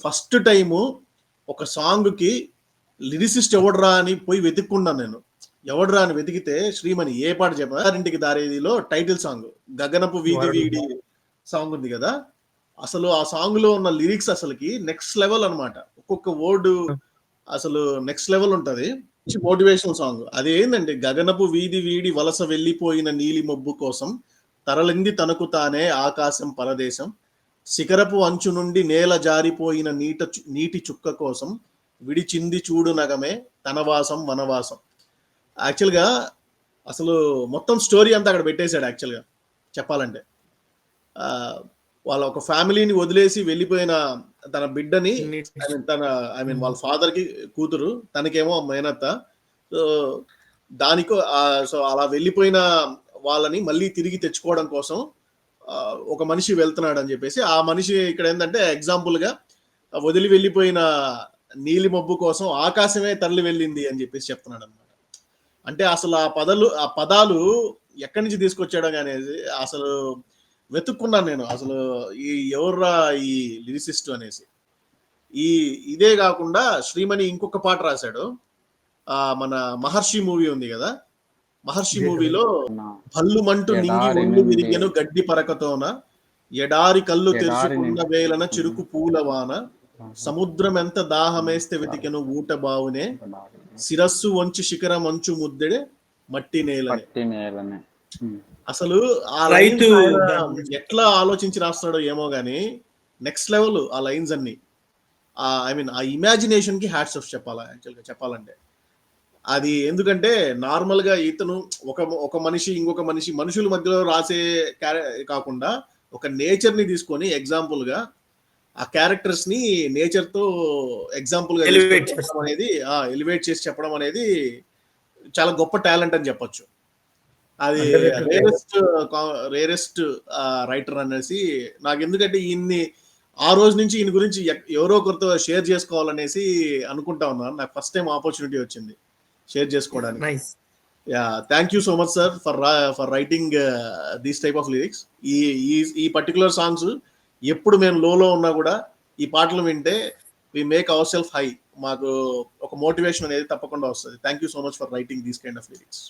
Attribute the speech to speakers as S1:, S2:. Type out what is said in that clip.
S1: First time ఒక సాంగ్కి lyricist ఎవడరా అని పోయి వెతుక్కున్నాను నేను. ఎవడరా అని వెతికితే శ్రీమణి ఏ పాట చెప్పారింటికి దారేదిలో టైటిల్ సాంగ్ గగనపు వీధి వీడి సాంగ్ ఉంది కదా, అసలు ఆ సాంగ్ లో ఉన్న లిరిక్స్ అసలుకి నెక్స్ట్ లెవెల్ అన్నమాట. ఒక్కొక్క వర్డ్ అసలు నెక్స్ట్ లెవెల్ ఉంటది. మోటివేషనల్ సాంగ్ అది ఏంటంటే, గగనపు వీధి వీడి వలస వెళ్ళిపోయిన నీలి మబ్బు కోసం తరలింది తనకు తానే ఆకాశం పరదేశం, శిఖరపు అంచు నుండి నేల జారిపోయిన నీటి చుక్క కోసం విడిచింది చూడు నగమే తన వాసం వనవాసం. యాక్చువల్గా అసలు మొత్తం స్టోరీ అంతా అక్కడ పెట్టేశాడు. యాక్చువల్గా చెప్పాలంటే వాళ్ళ ఒక ఫ్యామిలీని వదిలేసి వెళ్ళిపోయిన తన బిడ్డని, వాళ్ళ ఫాదర్ కి కూతురు, తనకేమో మేనత్త. సో దానికో సో అలా వెళ్ళిపోయిన వాళ్ళని మళ్ళీ తిరిగి తెచ్చుకోవడం కోసం ఒక మనిషి వెళ్తున్నాడు అని చెప్పేసి, ఆ మనిషి ఇక్కడ ఏంటంటే ఎగ్జాంపుల్ గా వదిలి వెళ్ళిపోయిన నీలి మబ్బు కోసం ఆకాశమే తరలి వెళ్ళింది అని చెప్పేసి చెప్తున్నాడు అనమాట. అంటే అసలు ఆ పదాలు ఎక్కడి నుంచి తీసుకొచ్చాడు అనేది అసలు వెతుక్కున్నాను నేను. అసలు ఈ ఎవర్రా ఈ లిరిసిస్ట్ అనేసి. ఇదే కాకుండా శ్రీమణి ఇంకొక పాట రాశాడు. మన మహర్షి మూవీ ఉంది కదా, మహర్షి మూవీలో భల్లుమంటూ నింగి ఒళ్ళు విరిగెను గడ్డి పరకతోన, ఎడారి కళ్ళు తెరుచుకున్న వేలన చిరుకు పూలవాన, సముద్రం ఎంత దాహమేస్తే వెతికెను ఊట బావునే, శిరస్సు వంచి శిఖర మంచు ముద్దెడే మట్టి నేలనే. అసలు ఆ లైన్స్ ఎట్లా ఆలోచించి రాస్తాడో ఏమో గానీ నెక్స్ట్ లెవెల్ ఆ లైన్స్ అన్ని. ఆ ఇమాజినేషన్ కి హ్యాట్స్ ఆఫ్ చెప్పాలా యాక్చువల్గా చెప్పాలంటే. అది ఎందుకంటే నార్మల్ గా ఇతను ఒక మనిషి ఇంకొక మనుషుల మధ్యలో రాసే కాకుండా ఒక నేచర్ ని తీసుకొని ఎగ్జాంపుల్ గా ఆ క్యారెక్టర్స్ ని నేచర్ తో ఎగ్జాంపుల్ గా ఎలివేట్ చేసి చెప్పడం అనేది చాలా గొప్ప టాలెంట్ అని చెప్పొచ్చు. అది రేరెస్ట్ రైటర్ అనేసి నాకు. ఎందుకంటే ఈయన్ని ఆ రోజు నుంచి ఈయన గురించి ఎవరో ఒకరితో షేర్ చేసుకోవాలనేసి అనుకుంటా ఉన్నాను. నాకు ఫస్ట్ టైం ఆపర్చునిటీ వచ్చింది షేర్ చేసుకోవడానికి. Thank you so much sir for writing these type of lyrics. ఈ పర్టికులర్ సాంగ్స్ ఎప్పుడు మేము లోలో ఉన్నా కూడా ఈ పాటలు వింటే we make our self high. మాకు ఒక మోటివేషన్ అనేది తప్పకుండా వస్తుంది. Thank you so much for writing these kind of lyrics.